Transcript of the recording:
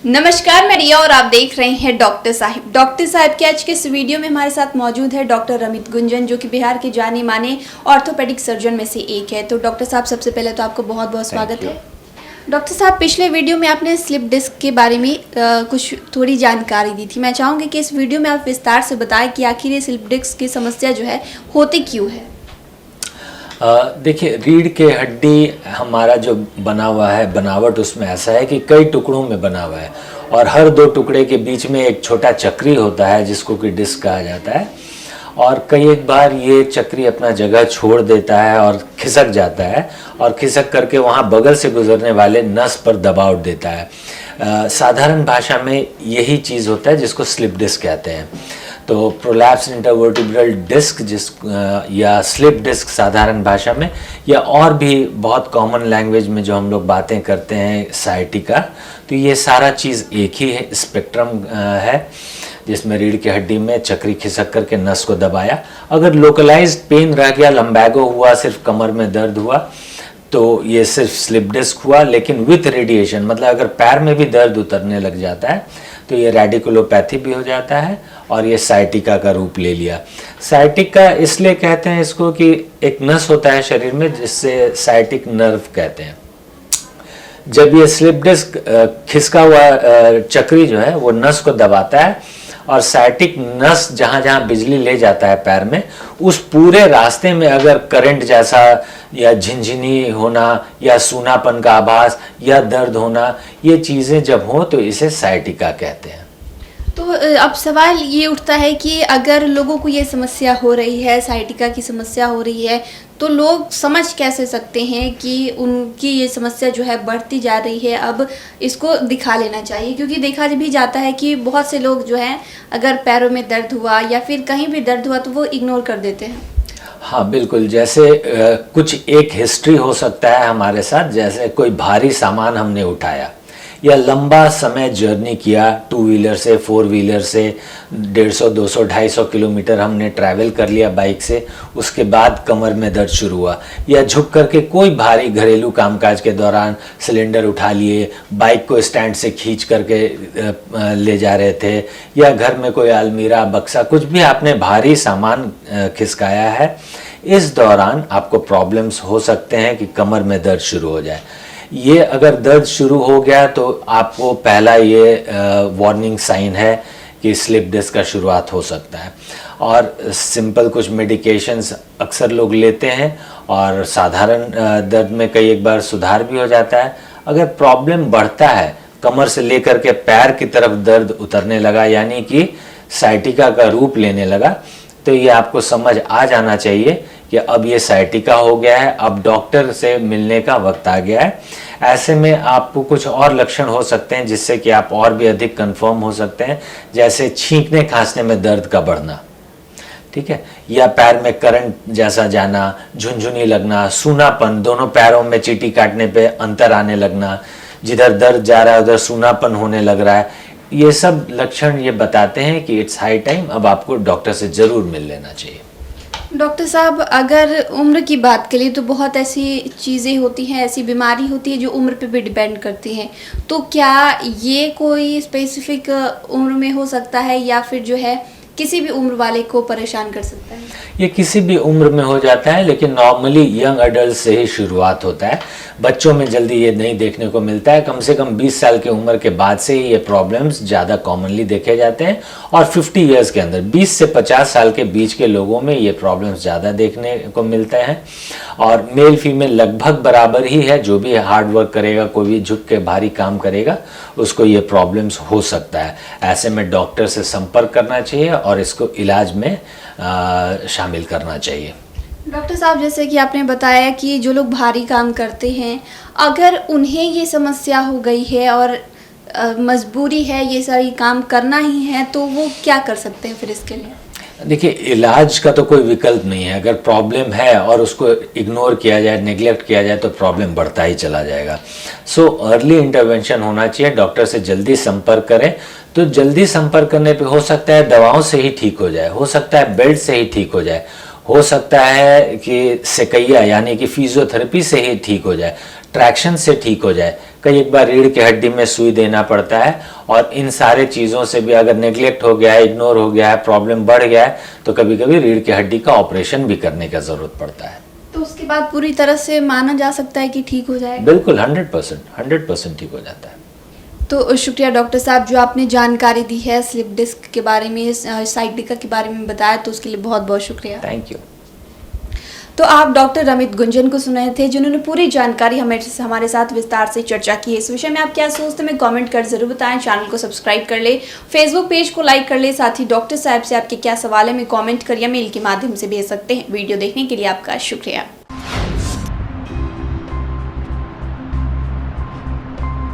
नमस्कार, मैं रिया और आप देख रहे हैं डॉक्टर साहिब। डॉक्टर साहिब के आज के इस वीडियो में हमारे साथ मौजूद है डॉक्टर रमित गुंजन, जो कि बिहार के जाने माने ऑर्थोपेडिक सर्जन में से एक है। तो डॉक्टर साहब, सबसे पहले तो आपको बहुत बहुत स्वागत है। डॉक्टर साहब, पिछले वीडियो में आपने स्लिप डिस्क के बारे में कुछ थोड़ी जानकारी दी थी। मैं चाहूँगी कि इस वीडियो में आप विस्तार से बताएं कि आखिर ये स्लिप डिस्क की समस्या जो है होती क्यों है। देखिए, रीढ़ के हड्डी हमारा जो बना हुआ है, बनावट उसमें ऐसा है कि कई टुकड़ों में बना हुआ है और हर दो टुकड़े के बीच में एक छोटा चक्री होता है जिसको कि डिस्क कहा जाता है। और कई एक बार ये चक्री अपना जगह छोड़ देता है और खिसक जाता है और खिसक करके वहाँ बगल से गुजरने वाले नस पर दबाव देता है। साधारण भाषा में यही चीज़ होता है जिसको स्लिप डिस्क कहते हैं। तो प्रोलैप्स इंटरवर्टिब्रल डिस्क या स्लिप डिस्क साधारण भाषा में, या और भी बहुत कॉमन लैंग्वेज में जो हम लोग बातें करते हैं साइटिका, तो ये सारा चीज़ एक ही है, स्पेक्ट्रम है जिसमें रीढ़ की हड्डी में चक्री खिसक करके नस को दबाया। अगर लोकलाइज्ड पेन रह गया, लम्बैगो हुआ, सिर्फ कमर में दर्द हुआ, तो ये सिर्फ स्लिप डिस्क हुआ। लेकिन विथ रेडिएशन, मतलब अगर पैर में भी दर्द उतरने लग जाता है तो ये रेडिकुलोपैथी भी हो जाता है और ये साइटिका का रूप ले लिया। साइटिका इसलिए कहते हैं इसको कि एक नस होता है शरीर में जिससे साइटिक नर्व कहते हैं। जब ये स्लिप डिस्क खिसका हुआ चक्री जो है वो नस को दबाता है और साइटिक नस जहाँ जहाँ बिजली ले जाता है पैर में, उस पूरे रास्ते में अगर करंट जैसा या झिनझिनी होना या सूनापन का आभास या दर्द होना, ये चीज़ें जब हो तो इसे साइटिका कहते हैं। तो अब सवाल ये उठता है कि अगर लोगों को ये समस्या हो रही है, साइटिका की समस्या हो रही है, तो लोग समझ कैसे सकते हैं कि उनकी ये समस्या जो है बढ़ती जा रही है, अब इसको दिखा लेना चाहिए। क्योंकि देखा भी जाता है कि बहुत से लोग जो हैं, अगर पैरों में दर्द हुआ या फिर कहीं भी दर्द हुआ तो वो इग्नोर कर देते हैं। हाँ बिल्कुल, जैसे कुछ एक हिस्ट्री हो सकता है हमारे साथ, जैसे कोई भारी सामान हमने उठाया या लंबा समय जर्नी किया, 2 व्हीलर से 4 व्हीलर से 150, 200, 250 किलोमीटर हमने ट्रैवल कर लिया बाइक से, उसके बाद कमर में दर्द शुरू हुआ। या झुक करके कोई भारी घरेलू कामकाज के दौरान सिलेंडर उठा लिए, बाइक को स्टैंड से खींच करके ले जा रहे थे, या घर में कोई अलमीरा, बक्सा, कुछ भी आपने भारी सामान खिसकाया है, इस दौरान आपको प्रॉब्लम्स हो सकते हैं कि कमर में दर्द शुरू हो जाए। ये अगर दर्द शुरू हो गया तो आपको पहला ये वार्निंग साइन है कि स्लिप डिस्क का शुरुआत हो सकता है। और सिंपल कुछ मेडिकेशंस अक्सर लोग लेते हैं और साधारण दर्द में कई एक बार सुधार भी हो जाता है। अगर प्रॉब्लम बढ़ता है, कमर से लेकर के पैर की तरफ दर्द उतरने लगा, यानी कि साइटिका का रूप लेने लगा, तो ये आपको समझ आ जाना चाहिए कि अब ये साइटिका हो गया है, अब डॉक्टर से मिलने का वक्त आ गया है। ऐसे में आपको कुछ और लक्षण हो सकते हैं जिससे कि आप और भी अधिक कंफर्म हो सकते हैं, जैसे छींकने खांसने में दर्द का बढ़ना, ठीक है, या पैर में करंट जैसा जाना, झुनझुनी लगना, सूनापन, दोनों पैरों में चींटी काटने पे अंतर आने लगना, जिधर दर्द जा रहा है उधर सूनापन होने लग रहा है। ये सब लक्षण ये बताते हैं कि इट्स हाई टाइम, अब आपको डॉक्टर से ज़रूर मिल लेना चाहिए। डॉक्टर साहब, अगर उम्र की बात करें तो बहुत ऐसी चीज़ें होती हैं, ऐसी बीमारी होती है जो उम्र पे भी डिपेंड करती हैं। तो क्या ये कोई स्पेसिफिक उम्र में हो सकता है या फिर जो है किसी भी उम्र वाले को परेशान कर सकता है? ये किसी भी उम्र में हो जाता है, लेकिन नॉर्मली यंग एडल्ट से ही शुरुआत होता है। बच्चों में जल्दी ये नहीं देखने को मिलता है। कम से कम 20 साल की उम्र के बाद से ही ये प्रॉब्लम्स ज़्यादा कॉमनली देखे जाते हैं और 50 ईयर्स के अंदर 20 से 50 साल के बीच के लोगों में ये प्रॉब्लम्स ज़्यादा देखने को मिलते हैं। और मेल फीमेल लगभग बराबर ही है, जो भी हार्ड वर्क करेगा, कोई भी झुक के भारी काम करेगा, उसको ये प्रॉब्लम्स हो सकता है। ऐसे में डॉक्टर से संपर्क करना चाहिए और इसको इलाज में शामिल करना चाहिए। डॉक्टर साहब, जैसे कि आपने बताया कि जो लोग भारी काम करते हैं, अगर उन्हें ये समस्या हो गई है और मजबूरी है ये सारी काम करना ही है, तो वो क्या कर सकते हैं फिर इसके लिए? देखिए, इलाज का तो कोई विकल्प नहीं है। अगर प्रॉब्लम है और उसको इग्नोर किया जाए, नेग्लेक्ट किया जाए, तो प्रॉब्लम बढ़ता ही चला जाएगा। सो अर्ली इंटरवेंशन होना चाहिए। डॉक्टर से जल्दी संपर्क करें। तो जल्दी संपर्क करने पे हो सकता है दवाओं से ही ठीक हो जाए, हो सकता है बेल्ट से ही ठीक हो जाए, हो सकता है कि सेकैया यानी कि फिजियोथेरेपी से ही ठीक हो जाए, ट्रैक्शन से ठीक हो जाए, कई एक बार रीढ़ की हड्डी में सुई देना पड़ता है, और इन सारे चीज़ों से भी अगर नेग्लेक्ट हो गया है, इग्नोर हो गया है, प्रॉब्लम बढ़ गया है, तो कभी कभी रीढ़ की हड्डी का ऑपरेशन भी करने का ज़रूरत पड़ता है। तो उसके बाद पूरी तरह से माना जा सकता है कि ठीक हो जाएगा? बिल्कुल 100% ठीक हो जाता है। तो शुक्रिया डॉक्टर साहब, जो आपने जानकारी दी है स्लिप डिस्क के बारे में, साइटिका के बारे में बताया, तो उसके लिए बहुत बहुत शुक्रिया। Thank you. तो आप डॉक्टर रमित गुंजन को सुन रहे थे, जिन्होंने पूरी जानकारी हमारे साथ विस्तार से चर्चा की है। इस विषय में आप क्या सोचते हैं, कमेंट कर जरूर बताएं। चैनल को सब्सक्राइब कर ले, फेसबुक पेज को लाइक कर ले। साथ ही डॉक्टर साहब से आपके क्या सवाल है, में कमेंट कर या मेल के माध्यम से भेज सकते हैं। वीडियो देखने के लिए आपका शुक्रिया।